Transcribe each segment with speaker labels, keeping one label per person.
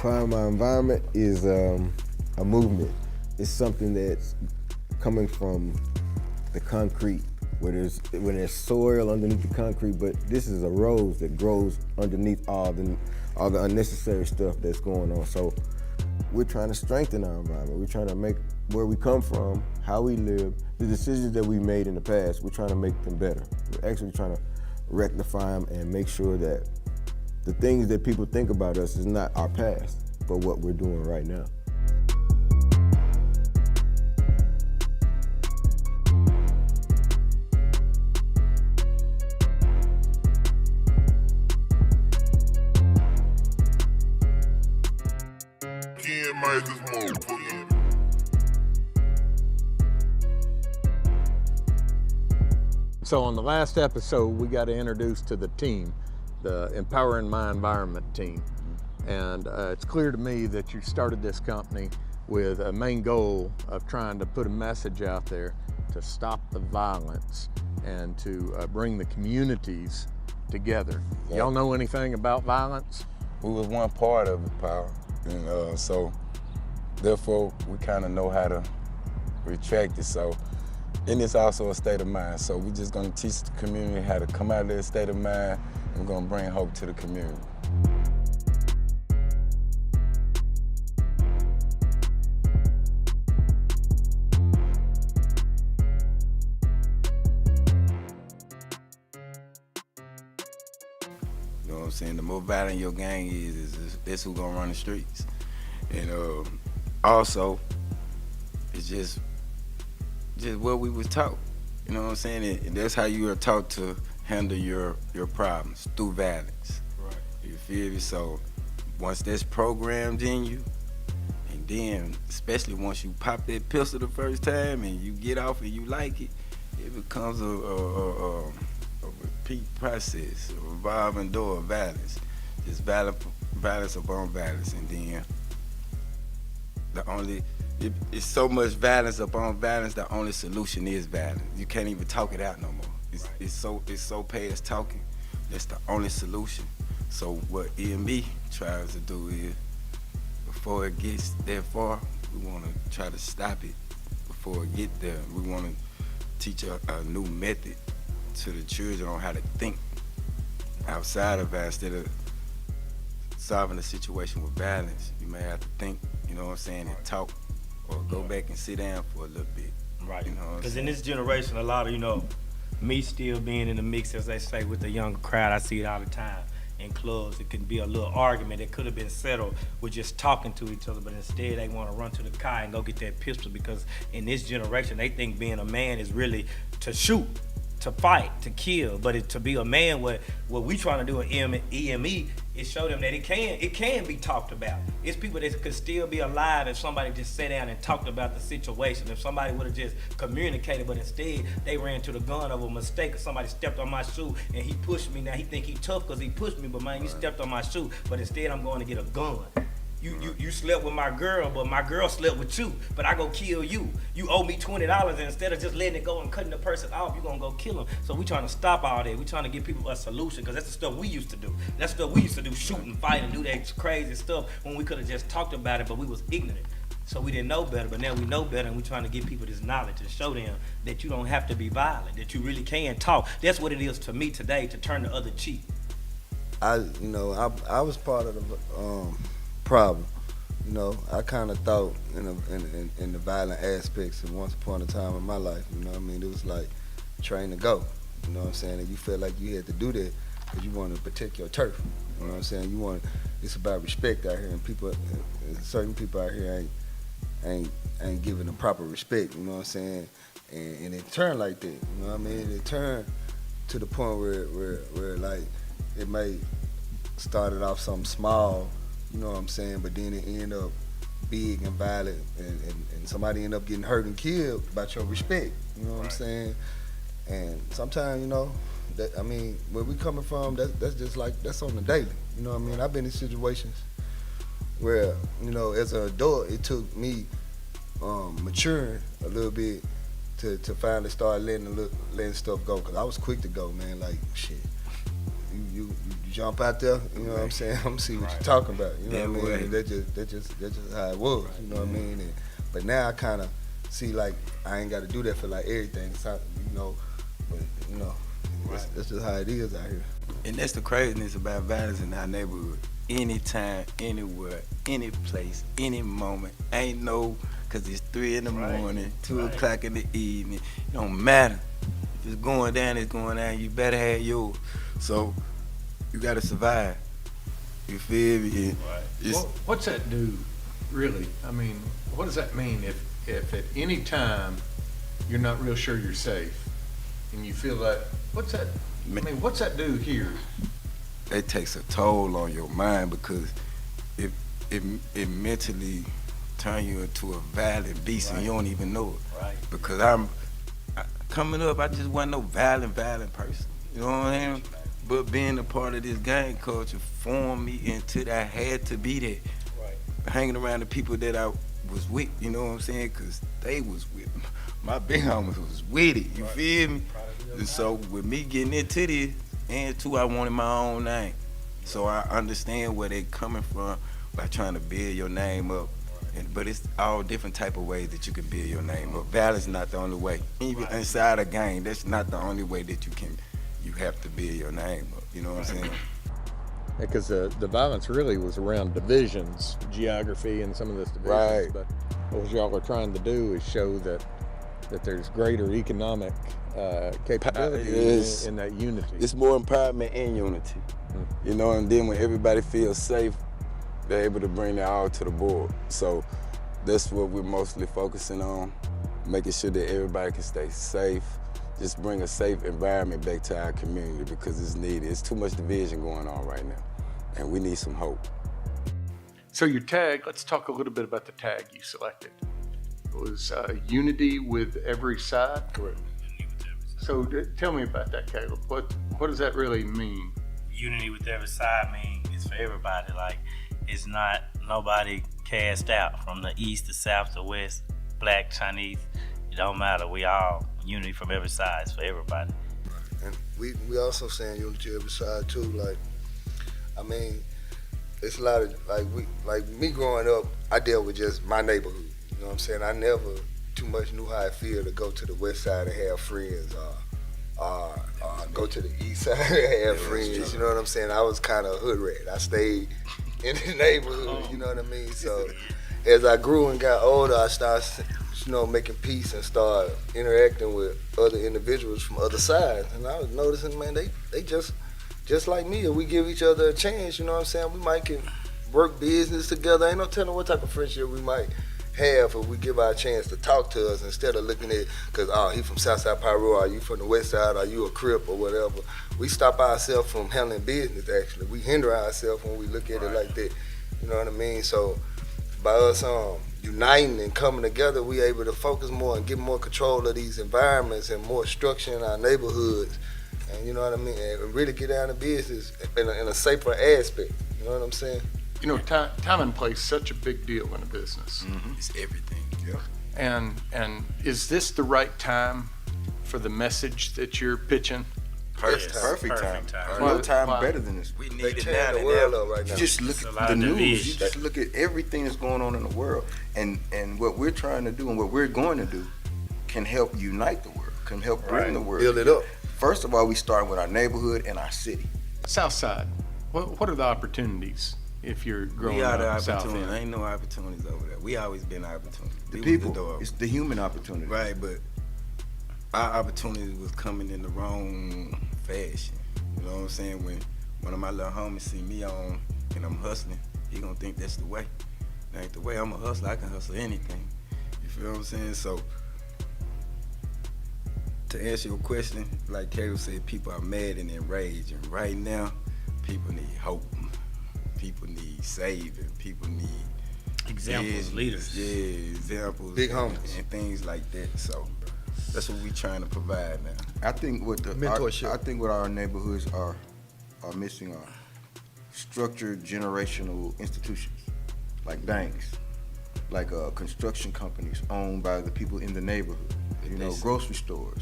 Speaker 1: Empowering my environment is a movement. It's something that's coming from the concrete, when there's soil underneath the concrete, but this is a rose that grows underneath all the unnecessary stuff that's going on. So we're trying to strengthen our environment. We're trying to make where we come from, how we live, the decisions that we made in the past, we're trying to make them better. We're actually trying to rectify them and make sure that the things that people think about us is not our past, but what we're doing right now.
Speaker 2: So on the last episode, we got introduced to the team, the Empowering My Environment team. And it's clear to me that you started this company with a main goal of trying to put a message out there to stop the violence and to bring the communities together.
Speaker 3: Yeah.
Speaker 2: Y'all know anything about violence?
Speaker 3: We was one part of the power, and so therefore we kind of know how to retract it. So, and it's also a state of mind. So we're just gonna teach the community how to come out of that state of mind, and we're gonna bring hope to the community. You know what I'm saying? The more violent your gang is that's who's gonna run the streets. And also, it's just what we was taught. You know what I'm saying? And that's how you are taught to handle your problems, through violence.
Speaker 4: Right.
Speaker 3: You feel me? So once that's programmed in you, and then especially once you pop that pistol the first time and you get off and you like it, it becomes a repeat process, a revolving door of violence. Just violence upon violence, and then it's so much violence upon violence. The only solution is violence. You can't even talk it out no more. It's so past talking. That's the only solution. So what EME tries to do is, before it gets that far, we want to try to stop it before it get there. We want to teach a new method to the children on how to think outside of violence. Instead of solving a situation with violence, you may have to think, you know what I'm saying, and talk, or go back and sit down for a little bit.
Speaker 4: Right.
Speaker 3: You know what I'm
Speaker 4: Because
Speaker 3: saying?
Speaker 4: in this generation, a lot of, me still being in the mix, as they say, with the younger crowd, I see it all the time. In clubs, it can be a little argument that could have been settled with just talking to each other, but instead they want to run to the car and go get that pistol, because in this generation, they think being a man is really to shoot, to fight, to kill. But to be a man, what we trying to do in EME is show them that it can be talked about. It's people that could still be alive if somebody just sat down and talked about the situation. If somebody would have just communicated, but instead they ran to the gun of a mistake. Or somebody stepped on my shoe and he pushed me. Now he think he tough because he pushed me, but man, you stepped on my shoe. But instead I'm going to get a gun. You slept with my girl, but my girl slept with you, but I go kill you. You owe me $20, and instead of just letting it go and cutting the person off, you gonna go kill him. So we trying to stop all that. We trying to give people a solution, because that's the stuff we used to do. That's the stuff we used to do, shoot and fight and do that crazy stuff when we could have just talked about it, but we was ignorant. So we didn't know better, but now we know better, and we trying to give people this knowledge and show them that you don't have to be violent, that you really can talk. That's what it is to me today, to turn the other cheek.
Speaker 5: I was part of the problem. I kind of thought in the violent aspects, and once upon a time in my life, it was like train to go. You know what I'm saying? And you felt like you had to do that because you wanted to protect your turf. You know what I'm saying? It's about respect out here, and certain people out here ain't giving the proper respect. You know what I'm saying? And it turned like that. You know what I mean? It turned to the point where like it may started off something small. You know what I'm saying? But then it ended up big and violent, and somebody end up getting hurt and killed about your respect. You know what I'm saying? And sometimes, where we coming from, that's just like, that's on the daily. You know what I mean? I've been in situations where, as an adult, it took me maturing a little bit to finally start letting stuff go. Cause I was quick to go, man. Like, shit, you jump out there, you know what I'm saying? I'm gonna see what you're talking about. You know
Speaker 3: Yeah,
Speaker 5: what I mean?
Speaker 3: boy.
Speaker 5: And that's just how it was. You know what I mean? But now I kind of see like I ain't got to do that for like everything. So, you know, but you know, that's just how it is out here.
Speaker 3: And that's the craziness about violence in our neighborhood. Anytime, anywhere, any place, any moment. Ain't no, cause it's 3 in the morning, 2 o'clock in the evening. It don't matter. If it's going down, it's going down. You better have yours. So you gotta survive. You feel me? And it's-
Speaker 2: What's that do, really? I mean, what does that mean if at any time you're not real sure you're safe and you feel that, what's that, I mean, what's that do here?
Speaker 3: It takes a toll on your mind because it mentally turn you into a violent beast and you don't even know it.
Speaker 4: Right.
Speaker 3: Because coming up, I just wasn't no violent person. You know what I mean? But being a part of this gang culture formed me into that. I had to be there.
Speaker 4: Right.
Speaker 3: Hanging around the people that I was with, you know what I'm saying? Because they was with me. My big homies was with it, you feel me? And so with me getting into this, and too, I wanted my own name. So I understand where they coming from by trying to build your name up. But it's all different type of ways that you can build your name up. Violence is not the only way. Even inside a gang, that's not the only way that you have to build your name up. You know what I'm saying?
Speaker 2: Because the violence really was around divisions, geography, and some of this divisions.
Speaker 3: Right.
Speaker 2: But what y'all are trying to do is show that there's greater economic capability
Speaker 3: Yes.
Speaker 2: in that unity.
Speaker 3: It's more empowerment and unity. You know, and then when everybody feels safe, they're able to bring that all to the board. So that's what we're mostly focusing on, making sure that everybody can stay safe, just bring a safe environment back to our community because it's needed. It's too much division going on right now, and we need some hope.
Speaker 2: So your tag, let's talk a little bit about the tag you selected. It was unity with every side?
Speaker 4: Correct.
Speaker 2: So tell me about that, Caleb. What does that really mean?
Speaker 4: Unity with every side means it's for everybody. Like, it's not nobody cast out from the east to south to west, black, Chinese. It don't matter. We all unity from every side. It's for everybody.
Speaker 5: And we also saying unity every side too. Like, I mean, it's a lot of like me growing up. I dealt with just my neighborhood. You know what I'm saying? I never too much knew how it feel to go to the west side and have friends, or go to the east side and have friends. You know what I'm saying? I was kind of a hood rat. I stayed in the neighborhood. You know what I mean? So as I grew and got older, I started, making peace and start interacting with other individuals from other sides. And I was noticing, man, they just like me. If we give each other a chance, you know what I'm saying, we might can work business together. Ain't no telling what type of friendship we might have if we give our chance to talk to us instead of looking at, because he from Southside Pyro, are you from the west side, are you a Crip or whatever. We stop ourselves from handling business, actually. We hinder ourselves when we look at it like that. You know what I mean? So by us uniting and coming together, we able to focus more and get more control of these environments and more structure in our neighborhoods. And you know what I mean? And really get down to business in a safer aspect. You know what I'm saying?
Speaker 2: You know, time and place is such a big deal in a business.
Speaker 3: It's everything. Yeah.
Speaker 2: And is this the right time for the message that you're pitching?
Speaker 3: Perfect
Speaker 4: Perfect
Speaker 3: time.
Speaker 4: time.
Speaker 3: No time
Speaker 2: Why?
Speaker 3: better than this. We
Speaker 5: They
Speaker 3: need it
Speaker 5: tearing
Speaker 3: now
Speaker 5: the
Speaker 3: than
Speaker 5: world
Speaker 3: ever.
Speaker 5: up right now.
Speaker 3: You just look
Speaker 4: It's a
Speaker 3: at
Speaker 4: lot
Speaker 3: the
Speaker 4: of
Speaker 3: news.
Speaker 4: division.
Speaker 3: You just look at everything that's going on in the world, and what we're trying to do and what we're going to do can help unite the world, can help bring the world.
Speaker 5: Build it up.
Speaker 3: First of all, we start with our neighborhood and our city.
Speaker 2: South Side, what are the opportunities if you're growing
Speaker 3: We are the
Speaker 2: up South
Speaker 3: opportunity.
Speaker 2: End?
Speaker 3: Ain't no opportunities over there. We always been opportunity.
Speaker 1: The
Speaker 3: We was
Speaker 1: people,
Speaker 3: door.
Speaker 1: it's the human opportunity.
Speaker 3: Right, but our opportunity was coming in the wrong fashion. You know what I'm saying? When one of my little homies see me on and I'm hustling, he gonna think that's the way. That ain't the way. I'm a hustler. I can hustle anything. You feel what I'm saying? So to answer your question, like Caleb said, people are mad and enraged, and right now, people need hope. People need saving. People need
Speaker 4: Examples,
Speaker 3: business.
Speaker 4: leaders.
Speaker 3: Yeah, examples.
Speaker 5: Big homies.
Speaker 3: and things like that. So that's what we trying to provide now.
Speaker 1: I think what
Speaker 5: Mentorship.
Speaker 1: I think what our neighborhoods are missing are structured generational institutions, like banks, like construction companies owned by the people in the neighborhood. You know, grocery stores,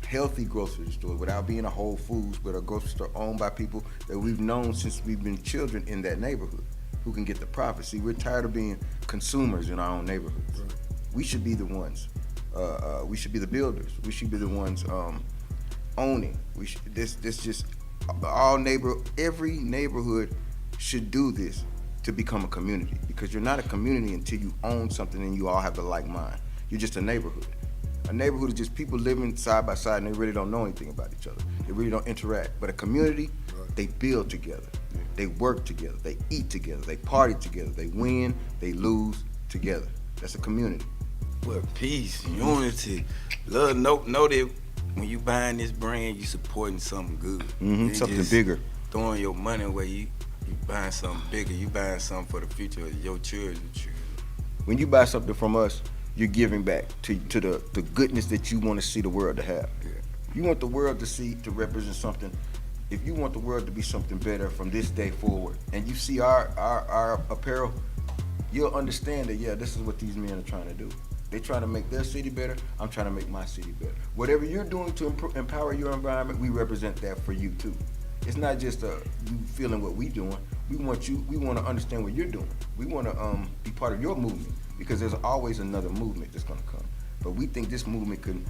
Speaker 6: healthy grocery store without being a Whole Foods, but a grocery store owned by people that we've known since we've been children in that neighborhood, who can get the profit. See, we're tired of being consumers in our own neighborhoods. Right. We should be the ones. We should be the builders. We should be the ones owning. Every neighborhood should do this to become a community, because you're not a community until you own something and you all have the like mind. You're just a neighborhood. A neighborhood is just people living side by side and they really don't know anything about each other. They really don't interact. But a community, they build together. They work together. They eat together. They party together. They win, they lose together. That's a community.
Speaker 3: Well, peace, unity, love. Know that when you buying this brand, you supporting something good.
Speaker 6: Mm-hmm. Something bigger.
Speaker 3: Throwing your money away, you buying something bigger. You buying something for the future of your children.
Speaker 6: When you buy something from us, you're giving back to the goodness that you want to see the world to have. Yeah. You want the world to represent something. If you want the world to be something better from this day forward, and you see our apparel, you'll understand that, yeah, this is what these men are trying to do. They're trying to make their city better. I'm trying to make my city better. Whatever you're doing to empower your environment, we represent that for you too. It's not just you feeling what we're doing. We want to understand what you're doing. We want to be part of your movement, because there's always another movement that's going to come. But we think this movement could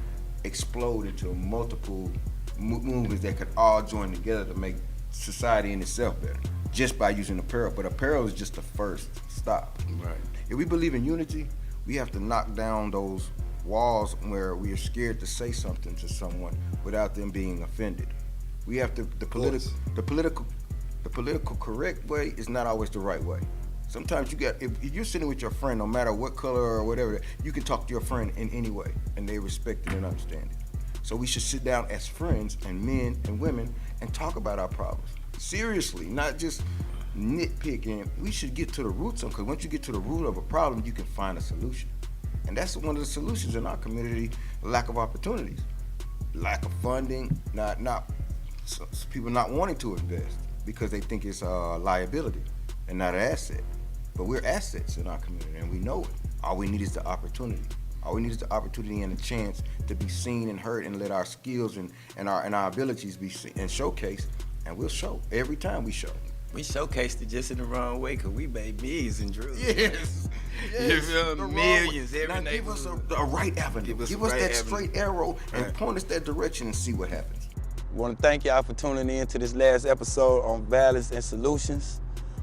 Speaker 6: explode into multiple movements that could all join together to make society in itself better, just by using apparel. But apparel is just the first stop.
Speaker 3: Right.
Speaker 6: If we believe in unity, we have to knock down those walls where we are scared to say something to someone without them being offended. We have to, the political correct way is not always the right way. Sometimes if you're sitting with your friend, no matter what color or whatever, you can talk to your friend in any way, and they respect it and understand it. So we should sit down as friends and men and women and talk about our problems. Seriously, not just nitpicking. We should get to the roots of them, because once you get to the root of a problem, you can find a solution. And that's one of the solutions in our community: lack of opportunities, lack of funding, people not wanting to invest because they think it's a liability and not an asset. But we're assets in our community, and we know it. All we need is the opportunity. All we need is the opportunity and a chance to be seen and heard, and let our skills and our abilities be seen and showcased. And we'll show every time we show.
Speaker 3: We showcased it just in the wrong way, because we made millions in drugs.
Speaker 6: Yes.
Speaker 3: You feel millions every
Speaker 6: now
Speaker 3: neighborhood.
Speaker 6: give us a right avenue. Give us that straight arrow and point us that direction and see what happens.
Speaker 3: I want to thank y'all for tuning in to this last episode on Violence and Solutions.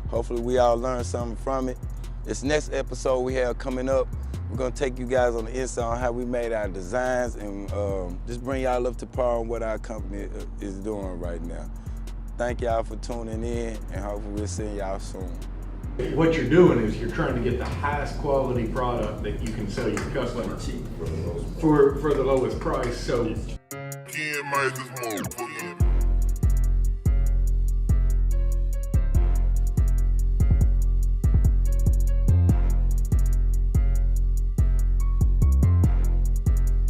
Speaker 3: Hopefully we all learned something from it. This next episode we have coming up, we're going to take you guys on the inside on how we made our designs, and just bring y'all up to par on what our company is doing right now. Thank y'all for tuning in, and hopefully we'll see y'all soon.
Speaker 2: What you're doing is you're trying to get the highest quality product that you can sell your customer for the lowest price. So
Speaker 7: EME is more.